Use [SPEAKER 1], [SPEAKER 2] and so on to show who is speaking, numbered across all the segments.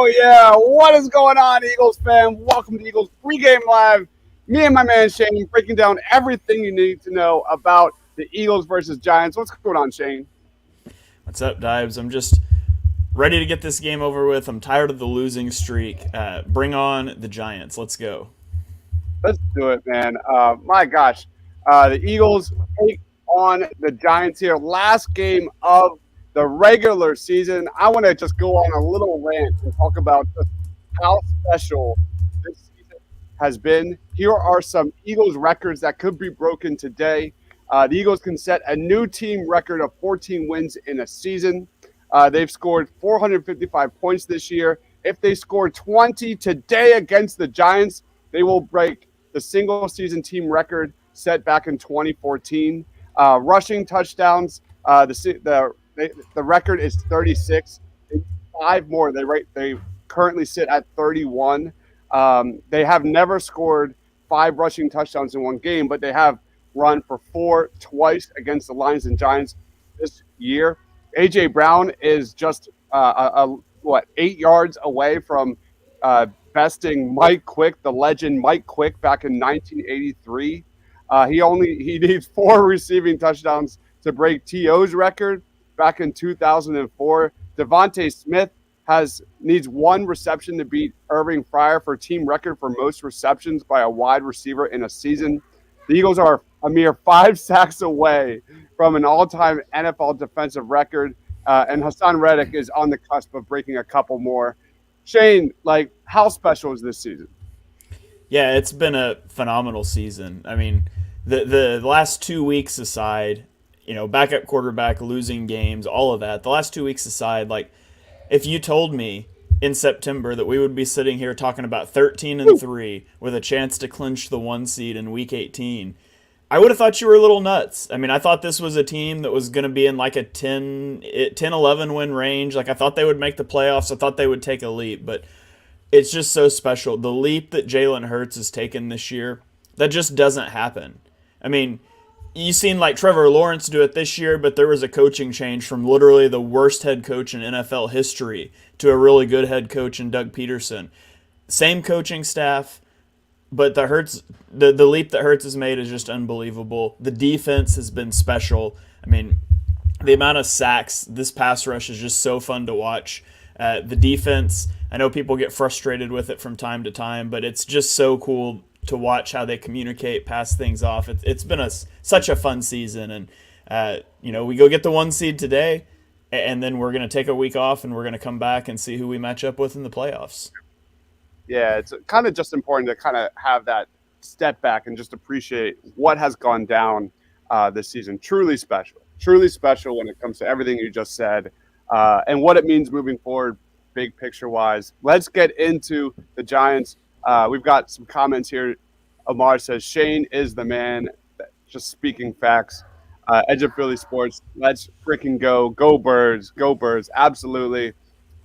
[SPEAKER 1] yeah. What is going on, Eagles fan? Welcome to Eagles Pregame Live. Me and my man Shane breaking down everything you need to know about the Eagles versus Giants. What's going on, Shane?
[SPEAKER 2] What's up, Dives? I'm just ready to get this game over with. I'm tired of the losing streak. Bring on the Giants. Let's go.
[SPEAKER 1] Let's do it, man. My gosh. The Eagles take on the Giants here. Last game of the regular season. I want to just go on a little rant and talk about just how special this season has been. Here are some Eagles records that could be broken today. The Eagles can set a new team record of 14 wins in a season. They've scored 455 points this year. If they score 20 today against the Giants, they will break the single season team record set back in 2014. Rushing touchdowns, the record is 36. Five more. They currently sit at 31. They have never scored 5 rushing touchdowns in one game, but they have run for 4 twice against the Lions and Giants this year. A.J. Brown is just 8 yards away from besting Mike Quick, the legend Mike Quick, back in 1983. He needs 4 receiving touchdowns to break T.O.'s record back in 2004. Devontae Smith needs 1 reception to beat Irving Fryer for team record for most receptions by a wide receiver in a season. The Eagles are a mere 5 sacks away from an all-time NFL defensive record, and Hassan Reddick is on the cusp of breaking a couple more. Shane, how special is this season?
[SPEAKER 2] Yeah, it's been a phenomenal season. I mean, the last 2 weeks aside, backup quarterback, losing games, all of that. The last 2 weeks aside, if you told me in September that we would be sitting here talking about 13-3 with a chance to clinch the 1 seed in Week 18, I would have thought you were a little nuts. I mean, I thought this was a team that was going to be in a 10-11 win range. I thought they would make the playoffs. I thought they would take a leap, but it's just so special. The leap that Jalen Hurts has taken this year, that just doesn't happen. I mean, you've seen Trevor Lawrence do it this year, but there was a coaching change from literally the worst head coach in NFL history to a really good head coach in Doug Peterson. Same coaching staff, but the leap that Hurts has made is just unbelievable. The defense has been special. I mean, the amount of sacks, this pass rush is just so fun to watch. The defense, I know people get frustrated with it from time to time, but it's just so cool to watch how they communicate, pass things off. It's been such a fun season, and we go get the 1 seed today, and then we're going to take a week off, and we're going to come back and see who we match up with in the playoffs.
[SPEAKER 1] Yeah, it's kind of just important to kind of have that step back and just appreciate what has gone down this season. Truly special when it comes to everything you just said and what it means moving forward, big picture wise. Let's get into the Giants. We've got some comments here. Omar says, Shane is the man. Just speaking facts. Edge of Philly Sports. Let's freaking go. Go Birds. Go Birds. Absolutely.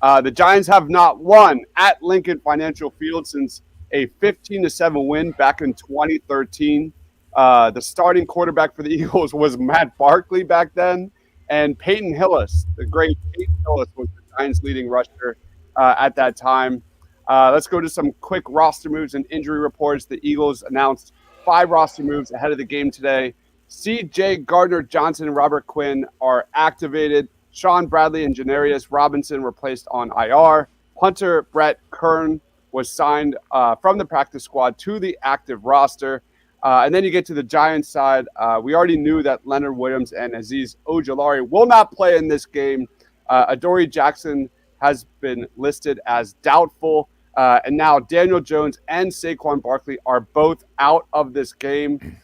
[SPEAKER 1] The Giants have not won at Lincoln Financial Field since a 15-7 win back in 2013. The starting quarterback for the Eagles was Matt Barkley back then, and Peyton Hillis, the great Peyton Hillis, was the Giants' leading rusher at that time. Let's go to some quick roster moves and injury reports. The Eagles announced 5 roster moves ahead of the game today. C.J. Gardner-Johnson and Robert Quinn are activated. Sean Bradley and Janarius Robinson were placed on IR. Punter Brett Kern was signed from the practice squad to the active roster. And then you get to the Giants side. We already knew that Leonard Williams and Azeez Ojulari will not play in this game. Adoree Jackson has been listed as doubtful. And now Daniel Jones and Saquon Barkley are both out of this game.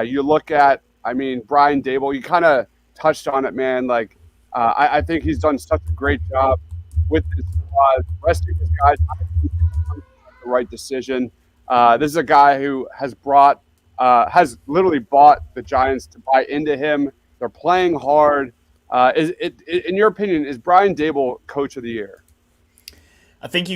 [SPEAKER 1] You look at, Brian Dable, you kind of touched on it, man. I think he's done such a great job with his squad, resting his guys. I think the right decision. This is a guy who has literally bought the Giants to buy into him. They're playing hard. In your opinion, is Brian Dable Coach of the Year?
[SPEAKER 2] I think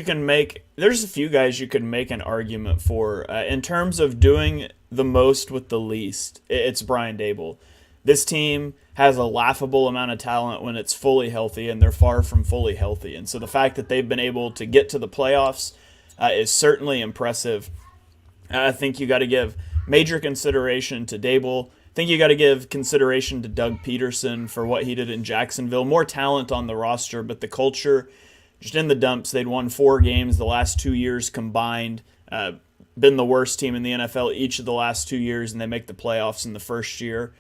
[SPEAKER 2] there's a few guys you could make an argument for. In terms of doing the most with the least, it's Brian Dable. this team has a laughable amount of talent when it's fully healthy, and they're far from fully healthy. And so the fact that they've been able to get to the playoffs is certainly impressive. I think you got to give major consideration to Dable. I think you got to give consideration to Doug Peterson for what he did in Jacksonville. More talent on the roster, but the culture just in the dumps. They'd won 4 games the last 2 years combined. Been the worst team in the NFL each of the last 2 years, and they make the playoffs in the first year.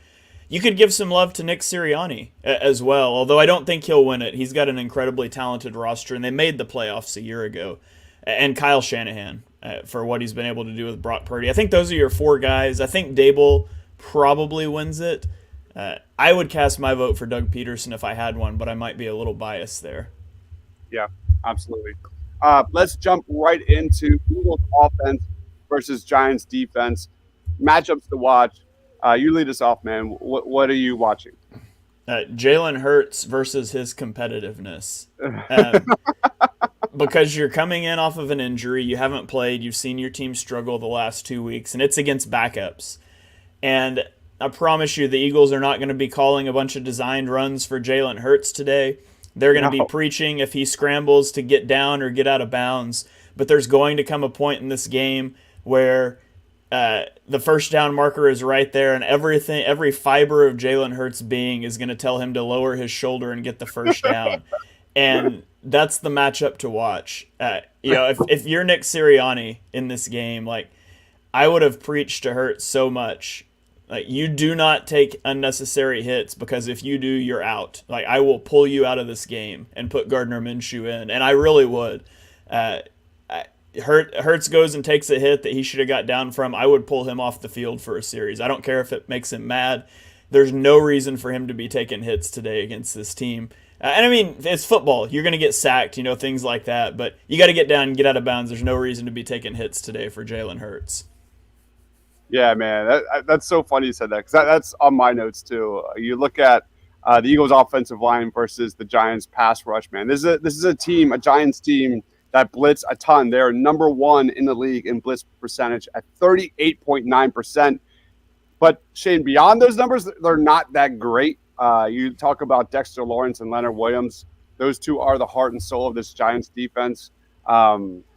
[SPEAKER 2] You could give some love to Nick Sirianni as well, although I don't think he'll win it. He's got an incredibly talented roster, and they made the playoffs a year ago. And Kyle Shanahan for what he's been able to do with Brock Purdy. I think those are your 4 guys. I think Dable probably wins it. I would cast my vote for Doug Peterson if I had one, but I might be a little biased there.
[SPEAKER 1] Yeah, absolutely. Let's jump right into Eagles offense versus Giants defense. Matchups to watch. You lead us off, man. What are you watching?
[SPEAKER 2] Jalen Hurts versus his competitiveness. Because you're coming in off of an injury, you haven't played, you've seen your team struggle the last 2 weeks, and it's against backups. And I promise you, the Eagles are not going to be calling a bunch of designed runs for Jalen Hurts today. They're going to be preaching if he scrambles to get down or get out of bounds. But there's going to come a point in this game where the first down marker is right there, and every fiber of Jalen Hurts' being is going to tell him to lower his shoulder and get the first down. And that's the matchup to watch. If you're Nick Sirianni in this game, like, I would have preached to Hurts so much. Like, you do not take unnecessary hits, because if you do, you're out. Like, I will pull you out of this game and put Gardner Minshew in, and I really would. Hurts goes and takes a hit that he should have got down from. I would pull him off the field for a series. I don't care if it makes him mad. There's no reason for him to be taking hits today against this team. And I mean, it's football. You're going to get sacked, things like that. But you got to get down and get out of bounds. There's no reason to be taking hits today for Jalen Hurts.
[SPEAKER 1] Yeah, man, that's so funny you said that, because that's on my notes too. You look at the Eagles' offensive line versus the Giants' pass rush. Man, this is a Giants team that blitz a ton. They're number 1 in the league in blitz percentage at 38.9%. But Shane, beyond those numbers, they're not that great. You talk about Dexter Lawrence and Leonard Williams. Those 2 are the heart and soul of this Giants defense.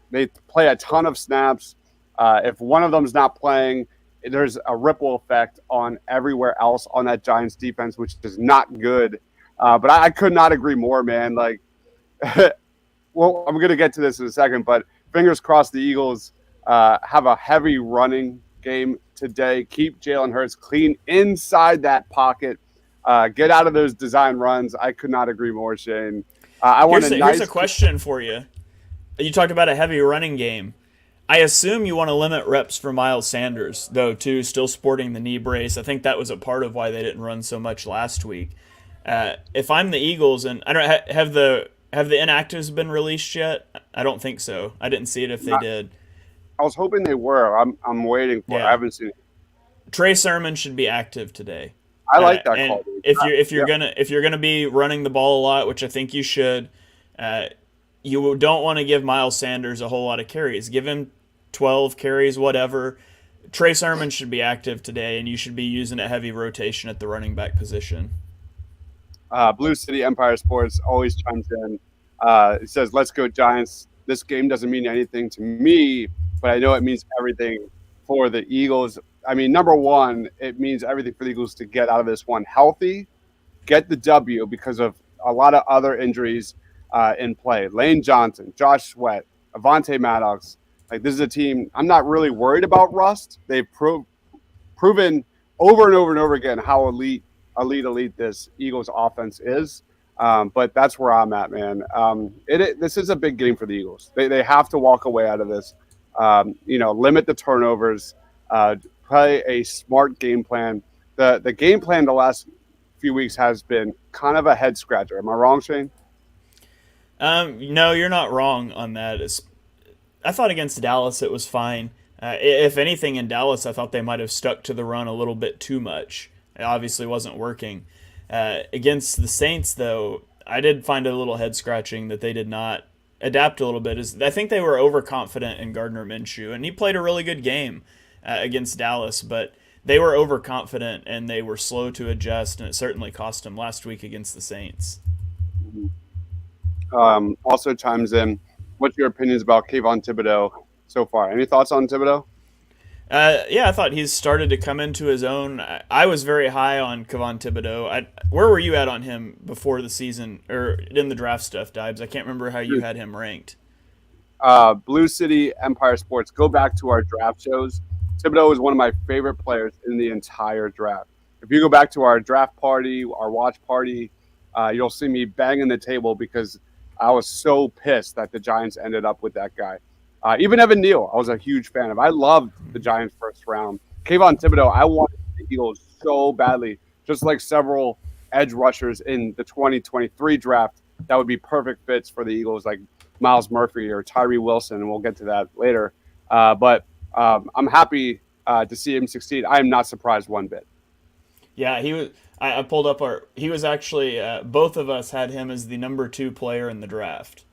[SPEAKER 1] They play a ton of snaps. If one of them's not playing, there's a ripple effect on everywhere else on that Giants defense, which is not good. But I could not agree more, man. Like, well, I'm going to get to this in a second, but fingers crossed the Eagles have a heavy running game today. Keep Jalen Hurts clean inside that pocket. Get out of those design runs. I could not agree more, Shane.
[SPEAKER 2] Here's a question for you. You talked about a heavy running game. I assume you want to limit reps for Miles Sanders, though, too, still sporting the knee brace. I think that was a part of why they didn't run so much last week. If I'm the Eagles, and I don't have the inactives been released yet? I don't think so. I didn't see it if they did.
[SPEAKER 1] I was hoping they were. I'm waiting for it. I haven't seen it.
[SPEAKER 2] Trey Sermon should be active today.
[SPEAKER 1] I like that call.
[SPEAKER 2] If you're gonna be running the ball a lot, which I think you should, you don't want to give Miles Sanders a whole lot of carries. Give him 12 carries, whatever. Trey Sermon should be active today, and you should be using a heavy rotation at the running back position.
[SPEAKER 1] Blue City Empire Sports always chimes in. It says, "Let's go Giants." This game doesn't mean anything to me, but I know it means everything for the Eagles. I mean, number one, it means everything for the Eagles to get out of this one healthy, get the W because of a lot of other injuries in play. Lane Johnson, Josh Sweat, Avonte Maddox. Like, this is a team I'm not really worried about rust. They've proven over and over and over again how elite this Eagles offense is. But that's where I'm at, man. This is a big game for the Eagles. They have to walk away out of this. Limit the turnovers, play a smart game plan. The game plan the last few weeks has been kind of a head scratcher. Am I wrong, Shane?
[SPEAKER 2] No, you're not wrong on that. I thought against Dallas it was fine. If anything, in Dallas, I thought they might have stuck to the run a little bit too much. It obviously wasn't working. Against the Saints, though, I did find it a little head-scratching that they did not adapt a little bit. I think they were overconfident in Gardner Minshew, and he played a really good game against Dallas, but they were overconfident and they were slow to adjust, and it certainly cost them last week against the Saints.
[SPEAKER 1] Also chimes in. What's your opinions about Kayvon Thibodeau so far? Any thoughts on Thibodeau?
[SPEAKER 2] Yeah, I thought he's started to come into his own. I was very high on Kayvon Thibodeau. Where were you at on him before the season or in the draft stuff, Dibes? I can't remember how you had him ranked.
[SPEAKER 1] Blue City Empire Sports. Go back to our draft shows. Thibodeau is one of my favorite players in the entire draft. If you go back to our draft party, our watch party, you'll see me banging the table because I was so pissed that the Giants ended up with that guy. Even Evan Neal, I was a huge fan of. I loved the Giants' first round. Kayvon Thibodeau, I wanted the Eagles so badly, just like several edge rushers in the 2023 draft that would be perfect fits for the Eagles, like Miles Murphy or Tyree Wilson, and we'll get to that later. But I'm happy to see him succeed. I am not surprised one bit.
[SPEAKER 2] Yeah, he was. I pulled up our. He was actually. Both of us had him as the number 2 player in the draft.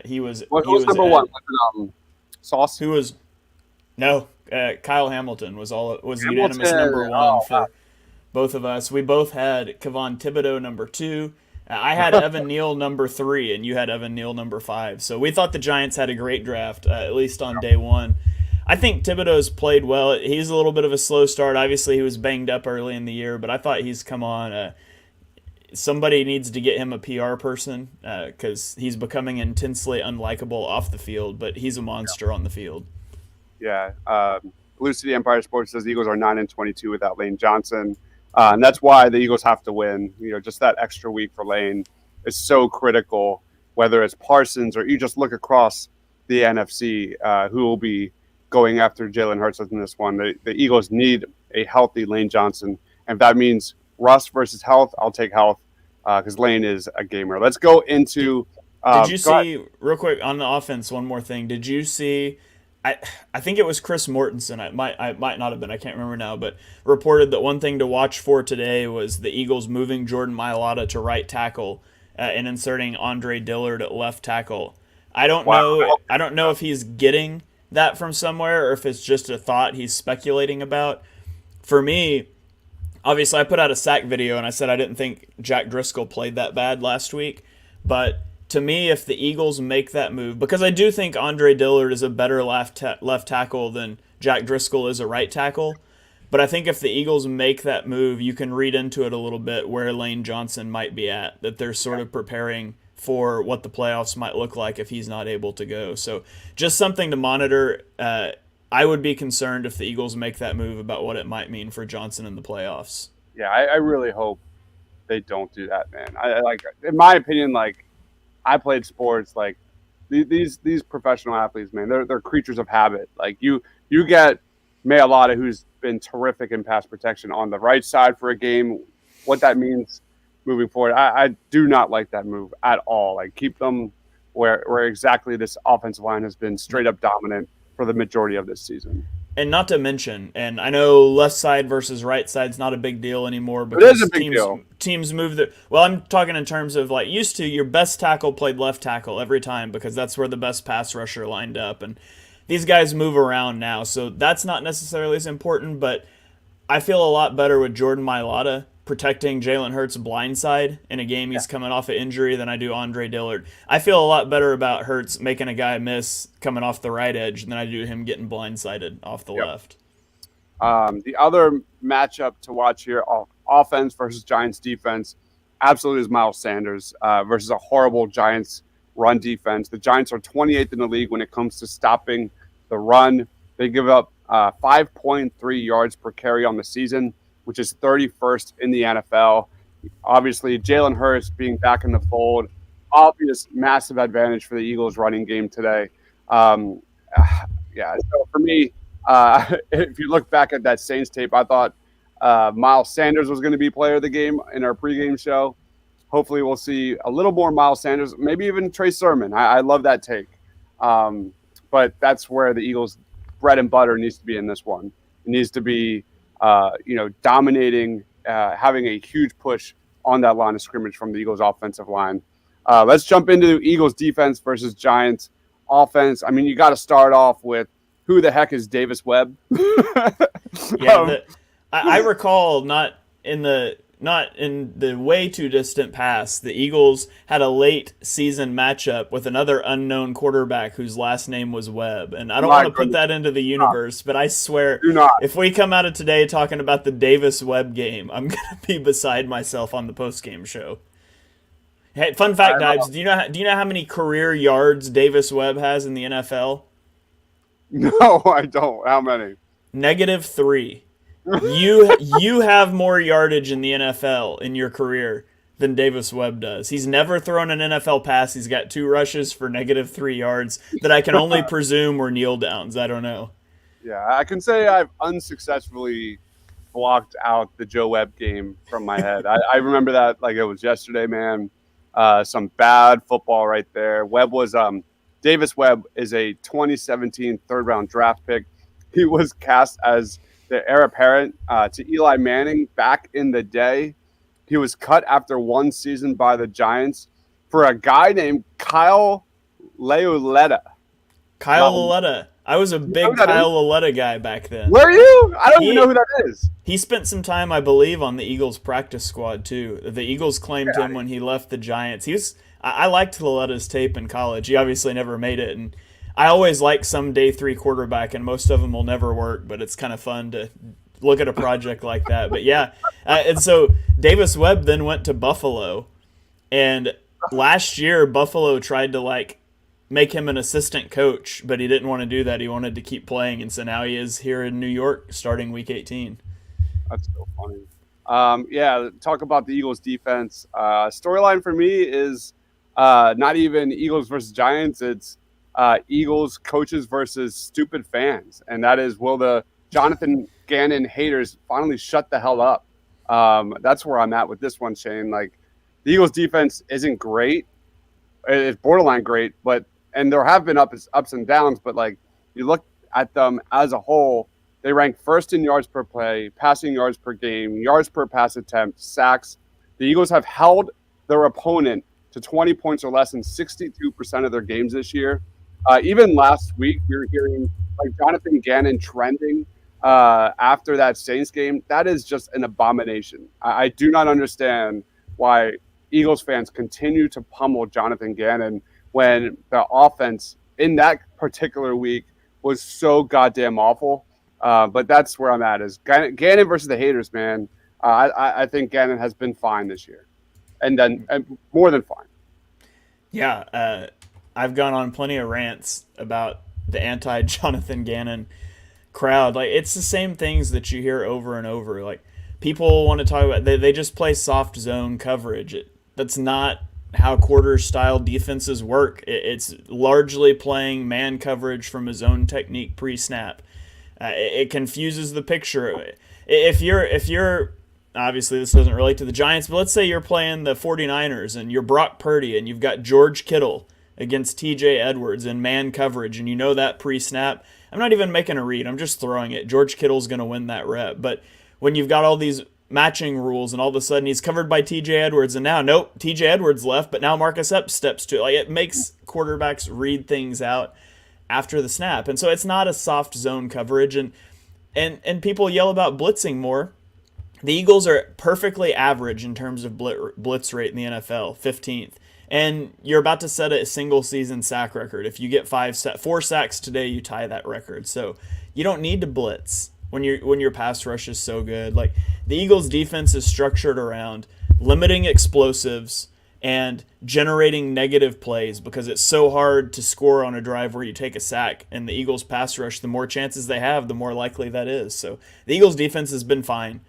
[SPEAKER 2] He was.
[SPEAKER 1] What
[SPEAKER 2] He
[SPEAKER 1] was
[SPEAKER 2] was
[SPEAKER 1] number
[SPEAKER 2] at,
[SPEAKER 1] one? Sauce?
[SPEAKER 2] Who was no? Kyle Hamilton was
[SPEAKER 1] Hamilton.
[SPEAKER 2] unanimous number 1
[SPEAKER 1] Oh,
[SPEAKER 2] for both of us. We both had Kayvon Thibodeau number 2. I had Evan Neal number 3, and you had Evan Neal number 5. So we thought the Giants had a great draft, at least on day 1. I think Thibodeau's played well. He's a little bit of a slow start. Obviously, he was banged up early in the year, but I thought he's come on. Somebody needs to get him a PR person because he's becoming intensely unlikable off the field, but he's a monster on the field.
[SPEAKER 1] Yeah. Blue City Empire Sports says the Eagles are 9-22 without Lane Johnson. And that's why the Eagles have to win. Just that extra week for Lane is so critical, whether it's Parsons or you just look across the NFC, who will be going after Jalen Hurts in this one. The Eagles need a healthy Lane Johnson. And if that means Russ versus health, I'll take health because Lane is a gamer. Let's go into
[SPEAKER 2] Did you see, real quick, on the offense, one more thing? Did you see, I think it was Chris Mortensen, I might not have been, I can't remember now, but reported that one thing to watch for today was the Eagles moving Jordan Mailata to right tackle and inserting Andre Dillard at left tackle. I don't know if he's getting that from somewhere or if it's just a thought he's speculating about. For me, obviously I put out a sack video and I said I didn't think Jack Driscoll played that bad last week, but to me, if the Eagles make that move, because I do think Andre Dillard is a better left tackle than Jack Driscoll is a right tackle, but I think if the Eagles make that move, you can read into it a little bit where Lane Johnson might be at, that they're sort of preparing for what the playoffs might look like if he's not able to go. So just something to monitor. I would be concerned if the Eagles make that move about what it might mean for Johnson in the playoffs.
[SPEAKER 1] Yeah, I really hope they don't do that, man. I in my opinion, I played sports. These professional athletes, man, they're creatures of habit. You get Mailata, who's been terrific in pass protection on the right side for a game. What that means moving forward, I do not like that move at all. Keep them where exactly this offensive line has been straight up dominant for the majority of this season.
[SPEAKER 2] And not to mention, and I know left side versus right side's not a big deal anymore because
[SPEAKER 1] it is a big deal.
[SPEAKER 2] Teams move the. Well, I'm talking in terms of used to your best tackle played left tackle every time because that's where the best pass rusher lined up, and these guys move around now, so that's not necessarily as important. But I feel a lot better with Jordan Mailata protecting Jalen Hurts' blind side in a game he's coming off an injury than I do Andre Dillard. I feel a lot better about Hurts making a guy miss coming off the right edge than I do him getting blindsided off the left.
[SPEAKER 1] The other matchup to watch here, offense versus Giants defense, absolutely is Miles Sanders versus a horrible Giants run defense. The Giants are 28th in the league when it comes to stopping the run. They give up 5.3 yards per carry on the season, which is 31st in the NFL. Obviously, Jalen Hurts being back in the fold, obvious massive advantage for the Eagles running game today. So for me, if you look back at that Saints tape, I thought Miles Sanders was going to be player of the game in our pregame show. Hopefully we'll see a little more Miles Sanders, maybe even Trey Sermon. I love that take. But that's where the Eagles' bread and butter needs to be in this one. It needs to be dominating, having a huge push on that line of scrimmage from the Eagles offensive line. Let's jump into Eagles defense versus Giants offense. I mean, you got to start off with who the heck is Davis Webb?
[SPEAKER 2] I recall not in the way too distant past, the Eagles had a late season matchup with another unknown quarterback whose last name was Webb. And I don't want
[SPEAKER 1] My
[SPEAKER 2] to put
[SPEAKER 1] goodness,
[SPEAKER 2] that into the universe, but I swear,
[SPEAKER 1] do not.
[SPEAKER 2] if we come out of today talking about the Davis Webb game, I'm gonna be beside myself on the post game show. Hey, fun fact, Dibes, do you know how many career yards Davis Webb has in the NFL?
[SPEAKER 1] No, I don't. How many?
[SPEAKER 2] -3. You have more yardage in the NFL in your career than Davis Webb does. He's never thrown an NFL pass. He's got 2 rushes for -3 yards that I can only presume were kneel downs. I don't know.
[SPEAKER 1] Yeah, I can say I've unsuccessfully blocked out the Joe Webb game from my head. I remember that like it was yesterday, man. Some bad football right there. Davis Webb is a 2017 third round draft pick. He was cast as the heir apparent to Eli Manning back in the day. He was cut after 1 season by the Giants for a guy named Kyle Lauletta.
[SPEAKER 2] Kyle Lauletta. I was a big Kyle Lauletta guy back then.
[SPEAKER 1] Were you? I don't even know who that is.
[SPEAKER 2] He spent some time, I believe, on the Eagles practice squad too. The Eagles claimed him when he left the Giants. I liked Lauletta's tape in college. He obviously never made it, and I always like some day 3 quarterback, and most of them will never work. But it's kind of fun to look at a project like that. But yeah, and so Davis Webb then went to Buffalo, and last year Buffalo tried to make him an assistant coach, but he didn't want to do that. He wanted to keep playing, and so now he is here in New York starting Week 18.
[SPEAKER 1] That's so funny. Yeah, talk about the Eagles defense. Storyline for me is not even Eagles versus Giants. It's Eagles coaches versus stupid fans. And that is, will the Jonathan Gannon haters finally shut the hell up? That's where I'm at with this one, Shane. Like, the Eagles defense isn't great. It's borderline great, and there have been ups and downs, but like you look at them as a whole, they rank first in yards per play, passing yards per game, yards per pass attempt, sacks. The Eagles have held their opponent to 20 points or less in 62% of their games this year. Even last week, we were hearing like Jonathan Gannon trending after that Saints game. That is just an abomination. I do not understand why Eagles fans continue to pummel Jonathan Gannon when the offense in that particular week was so goddamn awful. But that's where I'm at, is Gannon versus the haters, man. I think Gannon has been fine this year, and more than fine.
[SPEAKER 2] Yeah, I've gone on plenty of rants about the anti-Jonathan Gannon crowd. Like, it's the same things that you hear over and over. Like, people want to talk about they just play soft zone coverage. That's not how quarter-style defenses work. It's largely playing man coverage from his own technique pre-snap. It confuses the picture. If you're obviously this doesn't relate to the Giants, but let's say you're playing the 49ers and you're Brock Purdy and you've got George Kittle against TJ Edwards in man coverage, and you know that pre-snap. I'm not even making a read. I'm just throwing it. George Kittle's going to win that rep. But when you've got all these matching rules and all of a sudden he's covered by TJ Edwards, and now, nope, TJ Edwards left, but now Marcus Epps steps to it. Like, it makes quarterbacks read things out after the snap. And so it's not a soft zone coverage, and people yell about blitzing more. The Eagles are perfectly average in terms of blitz rate in the NFL, 15th. And you're about to set a single season sack record. If you get 4 sacks today, you tie that record. So you don't need to blitz when your pass rush is so good. Like, the Eagles defense is structured around limiting explosives and generating negative plays, because it's so hard to score on a drive where you take a sack. And the Eagles pass rush, the more chances they have, the more likely that is. So the Eagles defense has been fine.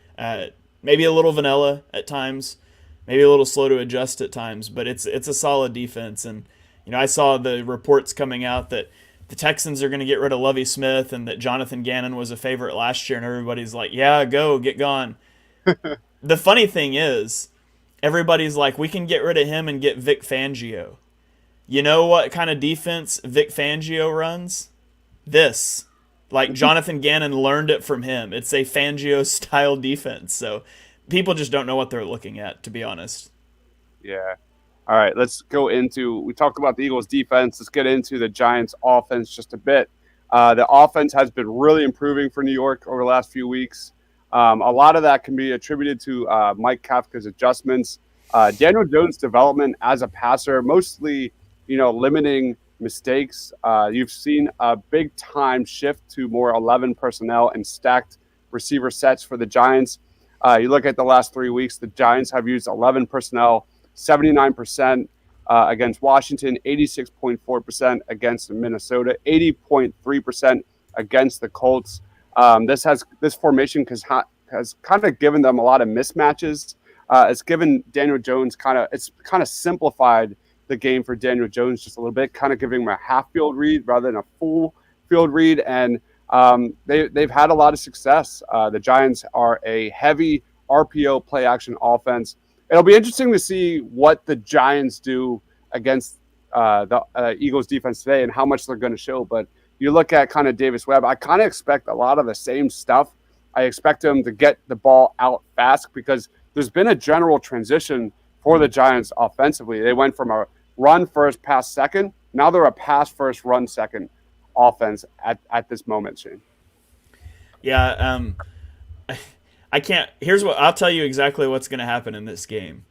[SPEAKER 2] Maybe a little vanilla at times, maybe a little slow to adjust at times, but it's a solid defense. And I saw the reports coming out that the Texans are going to get rid of Lovie Smith and that Jonathan Gannon was a favorite last year, and everybody's like, yeah, get gone. The funny thing is, everybody's like, we can get rid of him and get Vic Fangio. You know what kind of defense Vic Fangio runs? This. Like, Jonathan Gannon learned it from him. It's a Fangio-style defense. So people just don't know what they're looking at, to be honest.
[SPEAKER 1] Yeah. All right, let's go into – we talked about the Eagles' defense. Let's get into the Giants' offense just a bit. The offense has been really improving for New York over the last few weeks. A lot of that can be attributed to Mike Kafka's adjustments, Daniel Jones' development as a passer, mostly limiting mistakes. You've seen a big time shift to more 11 personnel and stacked receiver sets for the Giants. You look at the last 3 weeks, the Giants have used 11 personnel, 79% against Washington, 86.4% against Minnesota, 80.3% against the Colts. This formation has kind of given them a lot of mismatches. It's given Daniel Jones it's kind of simplified the game for Daniel Jones just a little bit, kind of giving him a half field read rather than a full field read. And they've had a lot of success. The Giants are a heavy RPO play action offense. It'll be interesting to see what the Giants do against the Eagles defense today and how much they're going to show. But you look at kind of Davis Webb, I kind of expect a lot of the same stuff. I expect him to get the ball out fast because there's been a general transition for the Giants offensively. They went from a run first, pass second. Now they're a pass first, run second offense at this moment, Shane.
[SPEAKER 2] Yeah, I can't. Here's what I'll tell you exactly what's going to happen in this game.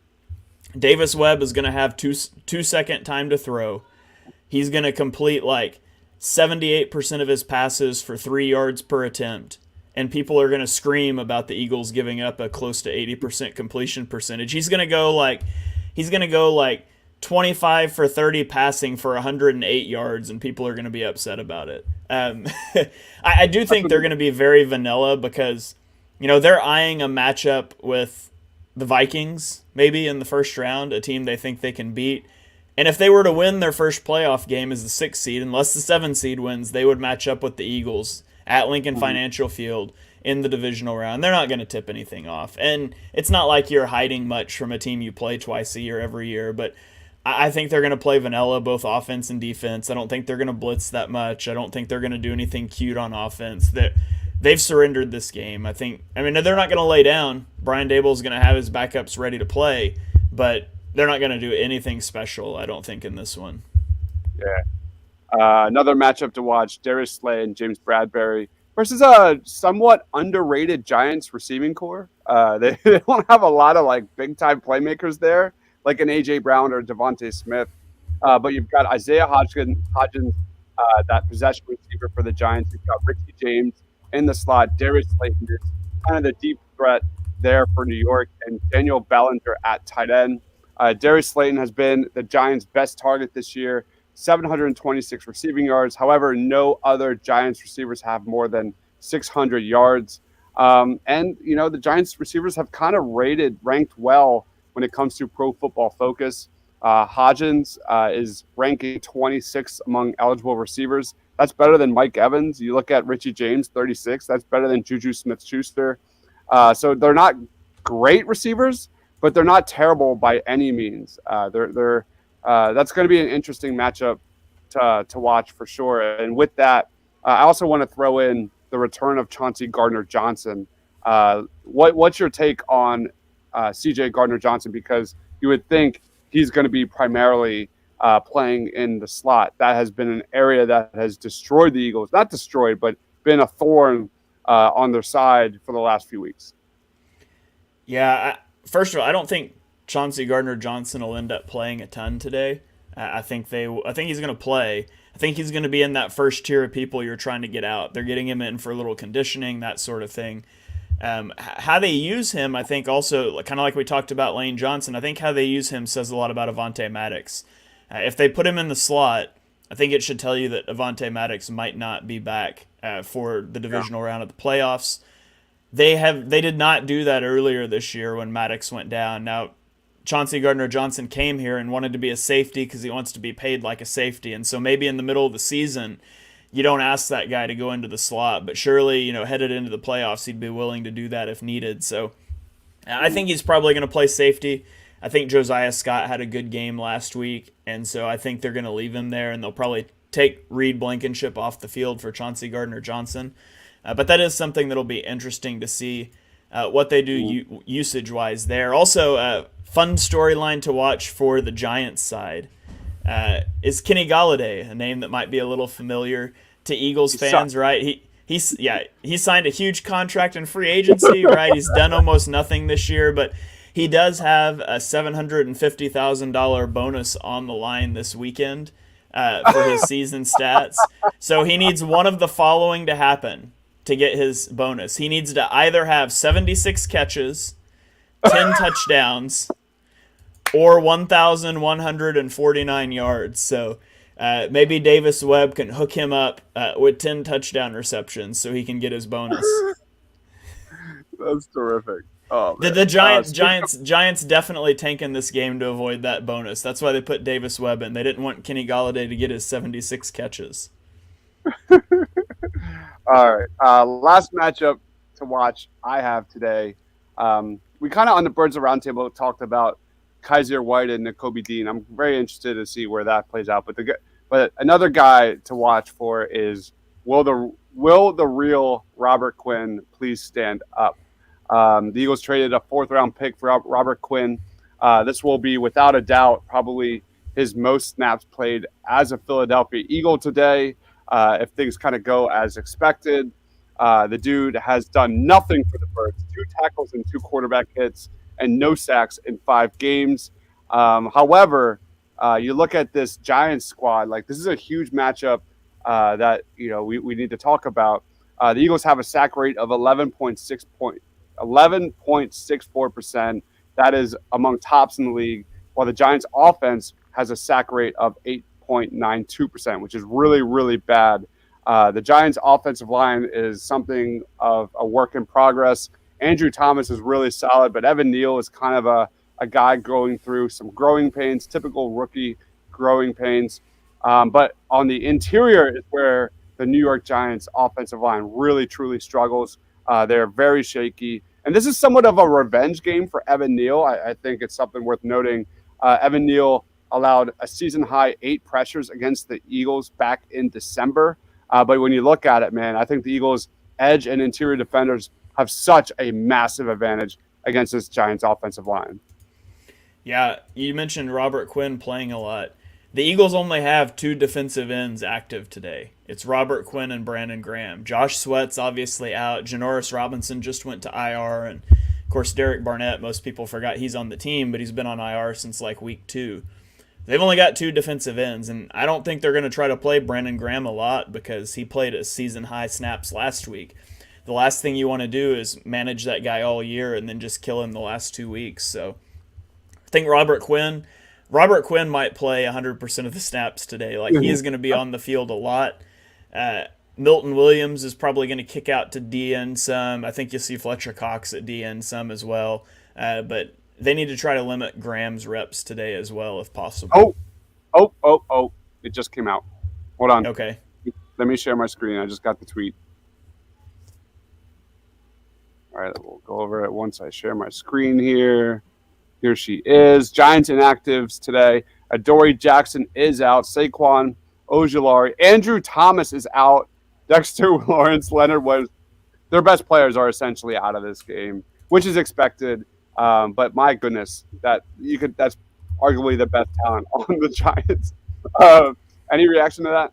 [SPEAKER 2] Davis Webb is going to have 2-second time to throw. He's going to complete like 78% of his passes for 3 yards per attempt. And people are going to scream about the Eagles giving up a close to 80% completion percentage. He's going to go like 25 for 30 passing for 108 yards, and people are going to be upset about it. I do think they're going to be very vanilla because, they're eyeing a matchup with the Vikings maybe in the first round, a team they think they can beat. And if they were to win their first playoff game as the 6th seed, unless the 7th seed wins, they would match up with the Eagles at Lincoln Financial Field in the divisional round. They're not going to tip anything off. And it's not like you're hiding much from a team you play twice a year every year, but I think they're going to play vanilla, both offense and defense. I don't think they're going to blitz that much. I don't think they're going to do anything cute on offense. They've surrendered this game. I mean, they're not going to lay down. Brian Daboll's going to have his backups ready to play, but they're not going to do anything special, I don't think, in this one.
[SPEAKER 1] Yeah. Another matchup to watch, Darius Slay and James Bradbury versus a somewhat underrated Giants receiving core. They don't have a lot of big-time playmakers there, like an A.J. Brown or Devontae Smith. But you've got Isaiah Hodgins, that possession receiver for the Giants. You've got Richie James in the slot. Darius Slayton is kind of the deep threat there for New York. And Daniel Bellinger at tight end. Darius Slayton has been the Giants' best target this year, 726 receiving yards. However, no other Giants receivers have more than 600 yards. And the Giants receivers have kind of ranked well when it comes to Pro Football Focus. Hodgins is ranking 26th among eligible receivers. That's better than Mike Evans. You look at Richie James, 36. That's better than Juju Smith-Schuster. So they're not great receivers, but they're not terrible by any means. That's going to be an interesting matchup to watch for sure. And with that, I also want to throw in the return of Chauncey Gardner-Johnson. What's your take on C.J. Gardner-Johnson? Because you would think he's going to be primarily playing in the slot. That has been an area that has destroyed the Eagles. Not destroyed, but been a thorn on their side for the last few weeks.
[SPEAKER 2] Yeah, first of all, I don't think Chauncey Gardner-Johnson will end up playing a ton today. I think he's going to play. I think he's going to be in that first tier of people you're trying to get out. They're getting him in for a little conditioning, that sort of thing. How they use him, I think also, kind of like we talked about Lane Johnson, I think how they use him says a lot about Avonte Maddox. If they put him in the slot, I think it should tell you that Avonte Maddox might not be back for the divisional round of the playoffs. They did not do that earlier this year when Maddox went down. Now, Chauncey Gardner-Johnson came here and wanted to be a safety because he wants to be paid like a safety. And so maybe in the middle of the season, you don't ask that guy to go into the slot. But surely, headed into the playoffs, he'd be willing to do that if needed. So I think he's probably going to play safety. I think Josiah Scott had a good game last week. And so I think they're going to leave him there. And they'll probably take Reed Blankenship off the field for Chauncey Gardner-Johnson. But that is something that'll be interesting to see what they do usage-wise there. Also, fun storyline to watch for the Giants side is Kenny Golladay, a name that might be a little familiar to Eagles fans, right? he signed a huge contract in free agency, right? He's done almost nothing this year, but he does have a $750,000 bonus on the line this weekend for his season stats. So he needs one of the following to happen to get his bonus. He needs to either have 76 catches, 10 touchdowns, or 1,149 yards. So maybe Davis Webb can hook him up with 10 touchdown receptions so he can get his bonus.
[SPEAKER 1] That's terrific. Oh, man.
[SPEAKER 2] The Giants definitely tanking this game to avoid that bonus. That's why they put Davis Webb in. They didn't want Kenny Golladay to get his 76 catches.
[SPEAKER 1] All right. Last matchup to watch I have today. We kind of on the Birds of Roundtable talked about Kaiser White and Nakobe Dean. I'm very interested to see where that plays out. But another guy to watch for is will the real Robert Quinn please stand up? The Eagles traded a 4th-round pick for Robert Quinn. This will be, without a doubt, probably his most snaps played as a Philadelphia Eagle today, if things kind of go as expected. The dude has done nothing for the Birds, 2 tackles and 2 quarterback hits, and no sacks in 5 games. However, you look at this Giants squad, like this is a huge matchup that we need to talk about. The Eagles have a sack rate of 11.64%. That is among tops in the league, while the Giants offense has a sack rate of 8.92%, which is really, really bad. The Giants offensive line is something of a work in progress. Andrew Thomas is really solid, but Evan Neal is kind of a guy going through some growing pains, typical rookie growing pains. But on the interior is where the New York Giants offensive line really, truly struggles. They're very shaky. And this is somewhat of a revenge game for Evan Neal. I think it's something worth noting. Evan Neal allowed a season-high 8 pressures against the Eagles back in December. But when you look at it, man, I think the Eagles' edge and interior defenders have such a massive advantage against this Giants offensive line.
[SPEAKER 2] Yeah, you mentioned Robert Quinn playing a lot. The Eagles only have 2 defensive ends active today. It's Robert Quinn and Brandon Graham. Josh Sweat's obviously out. Janoris Robinson just went to IR. And, of course, Derek Barnett, most people forgot he's on the team, but he's been on IR since like week 2. They've only got 2 defensive ends, and I don't think they're going to try to play Brandon Graham a lot because he played at season-high snaps last week. The last thing you want to do is manage that guy all year and then just kill him the last 2 weeks. So I think Robert Quinn might play 100% of the snaps today. Like, he is going to be on the field a lot. Milton Williams is probably going to kick out to DN some. I think you'll see Fletcher Cox at DN some as well. But they need to try to limit Graham's reps today as well if possible.
[SPEAKER 1] Oh. It just came out. Hold on.
[SPEAKER 2] Okay.
[SPEAKER 1] Let me share my screen. I just got the tweet. All right, we'll go over it once I share my screen here. Here she is. Giants inactives today. Adoree Jackson is out. Saquon Ojulari. Andrew Thomas is out. Dexter Lawrence, Leonard Williams. Their best players are essentially out of this game, which is expected. But my goodness, that's arguably the best talent on the Giants. Any reaction to that?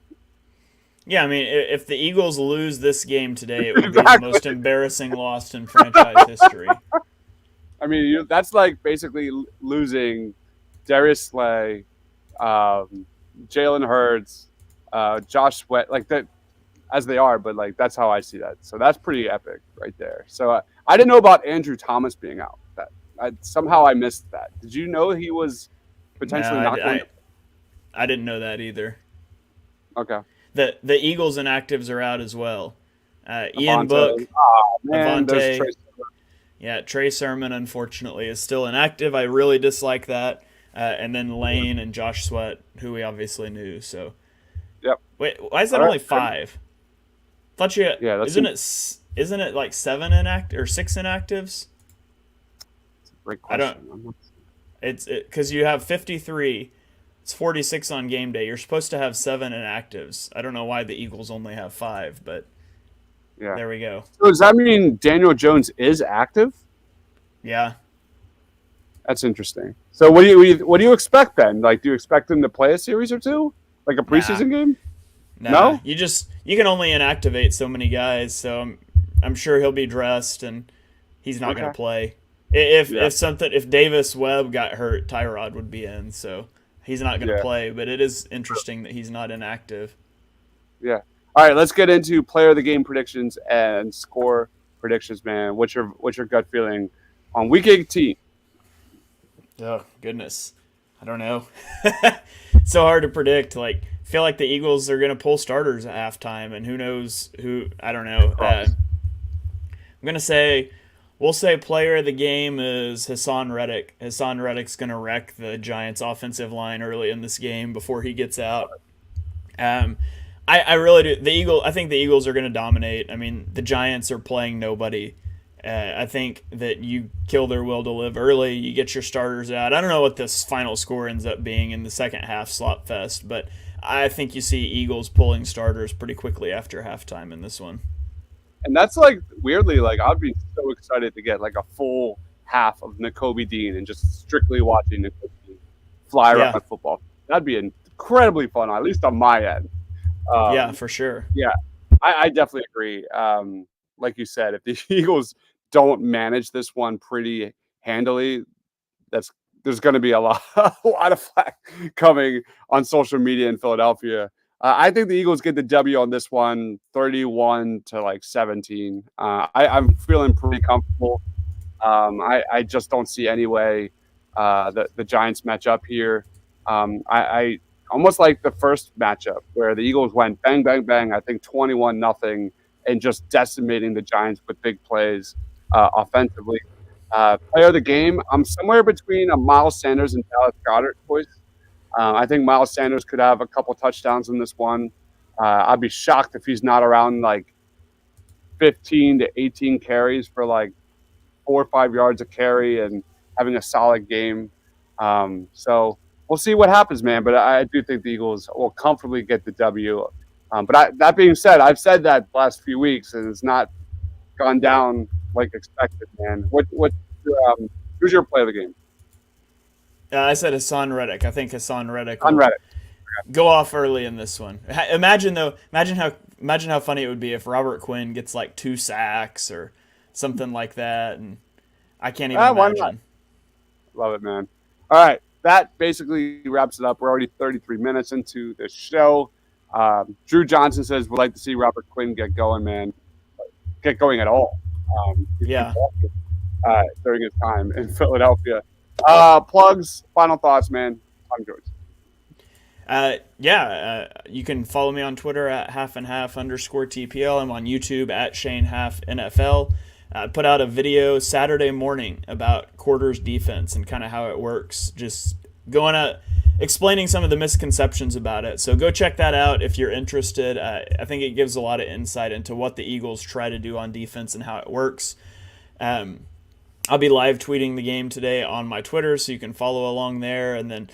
[SPEAKER 2] Yeah, I mean, if the Eagles lose this game today, it would be the most embarrassing loss in franchise history.
[SPEAKER 1] I mean, that's like basically losing Darius Slay, Jalen Hurts, Josh Sweat, like that, as they are. But like that's how I see that. So that's pretty epic right there. So I didn't know about Andrew Thomas being out. Somehow I missed that. Did you know he was potentially not going?
[SPEAKER 2] I didn't know that either.
[SPEAKER 1] Okay.
[SPEAKER 2] The Eagles inactives are out as well. Ian Book, Avonte. Yeah, Trey Sermon, unfortunately, is still inactive. I really dislike that. And then Lane and Josh Sweat, who we obviously knew. So,
[SPEAKER 1] yep.
[SPEAKER 2] Wait, why is that only 5? Thought you.
[SPEAKER 1] Yeah,
[SPEAKER 2] isn't it like 7 or 6 inactives?
[SPEAKER 1] That's a great question.
[SPEAKER 2] It's because you have 53. It's 46 on game day. You're supposed to have 7 inactives. I don't know why the Eagles only have 5, but yeah, there we go.
[SPEAKER 1] So does that mean Daniel Jones is active?
[SPEAKER 2] Yeah,
[SPEAKER 1] that's interesting. So what do you expect then? Like, do you expect him to play a series or 2, like a preseason game?
[SPEAKER 2] Nah,
[SPEAKER 1] No?
[SPEAKER 2] you can only inactivate so many guys, so I'm sure he'll be dressed and he's not going
[SPEAKER 1] Okay.
[SPEAKER 2] to play. If
[SPEAKER 1] Yeah.
[SPEAKER 2] if Davis Webb got hurt, Tyrod would be in, so he's not going to
[SPEAKER 1] Yeah.
[SPEAKER 2] play. But it is interesting that he's not inactive.
[SPEAKER 1] Yeah. All right, let's get into player of the game predictions and score predictions, man. What's your gut feeling on week 18?
[SPEAKER 2] Oh goodness, I don't know. So hard to predict. Like, I feel like the Eagles are going to pull starters at halftime, and who knows who? I don't know.
[SPEAKER 1] Cross.
[SPEAKER 2] I'm gonna say we'll say player of the game is Hassan Reddick. Hassan Reddick's gonna wreck the Giants' offensive line early in this game before he gets out. Um, I really do. I think the Eagles are gonna dominate. I mean, the Giants are playing nobody. I think that you kill their will to live early. You get your starters out. I don't know what this final score ends up being in the second half slot fest, but I think you see Eagles pulling starters pretty quickly after halftime in this one.
[SPEAKER 1] And that's like weirdly, like I'd be so excited to get like a full half of Nakobe Dean and just strictly watching Nakobe Dean fly around
[SPEAKER 2] Yeah,
[SPEAKER 1] football. That'd be incredibly fun, at least on my end.
[SPEAKER 2] yeah,
[SPEAKER 1] Um,
[SPEAKER 2] for sure.
[SPEAKER 1] yeah, I definitely agree. Like you said, if the Eagles don't manage this one pretty handily, that's there's going to be a lot, a lot of flack coming on social media in Philadelphia. I think the Eagles get the W on this one, 31 to like 17. I'm feeling pretty comfortable. I just don't see any way the Giants match up here. I almost like the first matchup where the Eagles went bang, bang, bang. I think 21-0 and just decimating the Giants with big plays offensively. Player of the game, I'm somewhere between a Miles Sanders and Dallas Goedert choice. I think Miles Sanders could have a couple touchdowns in this one. I'd be shocked if he's not around like 15 to 18 carries for like 4 or 5 yards a carry and having a solid game. So we'll see what happens, man. But I do think the Eagles will comfortably get the W. That being said, I've said that the last few weeks, and it's not gone down like expected, man. Who's your play of the game?
[SPEAKER 2] I said Hassan Reddick. I think Hassan Reddick
[SPEAKER 1] On
[SPEAKER 2] will
[SPEAKER 1] Reddit.
[SPEAKER 2] go off early in this one. Imagine though, imagine how funny it would be if Robert Quinn gets like 2 sacks or something like that, and I can't even
[SPEAKER 1] Why not?
[SPEAKER 2] imagine.
[SPEAKER 1] Love it, man. All right. That basically wraps it up. We're already 33 minutes into the show. Drew Johnson says, we'd like to see Robert Quinn get going, man. Get going at all. He's been
[SPEAKER 2] Yeah.
[SPEAKER 1] walking, during his time in Philadelphia. Plugs, final thoughts, man. I'm George.
[SPEAKER 2] You can follow me on Twitter at half_TPL. I'm on YouTube at Shane Half NFL. Put out a video Saturday morning about quarters defense and kind of how it works. Just going at explaining some of the misconceptions about it. So go check that out if you're interested. I think it gives a lot of insight into what the Eagles try to do on defense and how it works. I'll be live tweeting the game today on my Twitter, so you can follow along there. And then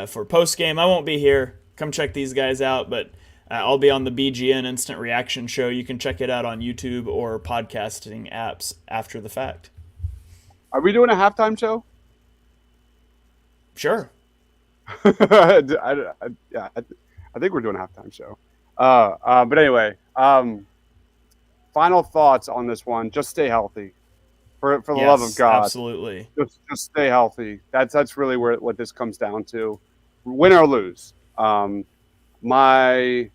[SPEAKER 2] for post game, I won't be here. Come check these guys out, but I'll be on the BGN Instant Reaction Show. You can check it out on YouTube or podcasting apps after the fact.
[SPEAKER 1] Are we doing a halftime show?
[SPEAKER 2] Sure.
[SPEAKER 1] Yeah, I think we're doing a halftime show. But anyway, final thoughts on this one. Just stay healthy. For the love of God,
[SPEAKER 2] Absolutely.
[SPEAKER 1] just stay healthy. That's really what this comes down to, win or lose. My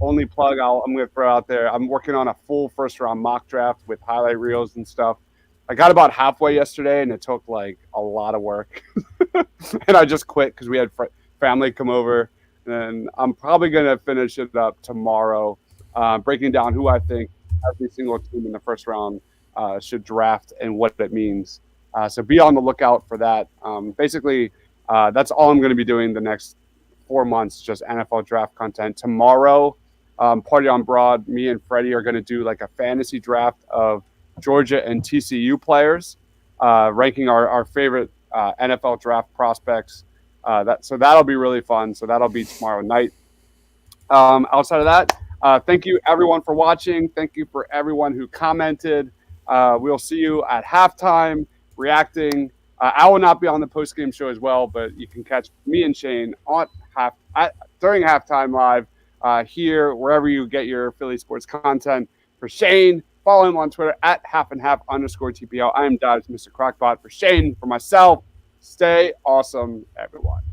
[SPEAKER 1] only plug I'm going to throw out there. I'm working on a full first round mock draft with highlight reels and stuff. I got about halfway yesterday, and it took like a lot of work, and I just quit because we had family come over. And I'm probably going to finish it up tomorrow, breaking down who I think every single team in the first round should draft and what it means. So be on the lookout for that. Basically, that's all I'm going to be doing the next 4 months, just NFL draft content. Tomorrow, Party on Broad, me and Freddie are going to do like a fantasy draft of Georgia and TCU players, ranking our favorite NFL draft prospects. So that'll be really fun. So that'll be tomorrow night. Outside of that, thank you everyone for watching. Thank you for everyone who commented. We'll see you at halftime reacting. I will not be on the post-game show as well, but you can catch me and Shane during halftime live here, wherever you get your Philly sports content. For Shane, follow him on Twitter at @halfandhalf_TPL. I am Dodge, Mr. Crockbot. For Shane, for myself, stay awesome, everyone.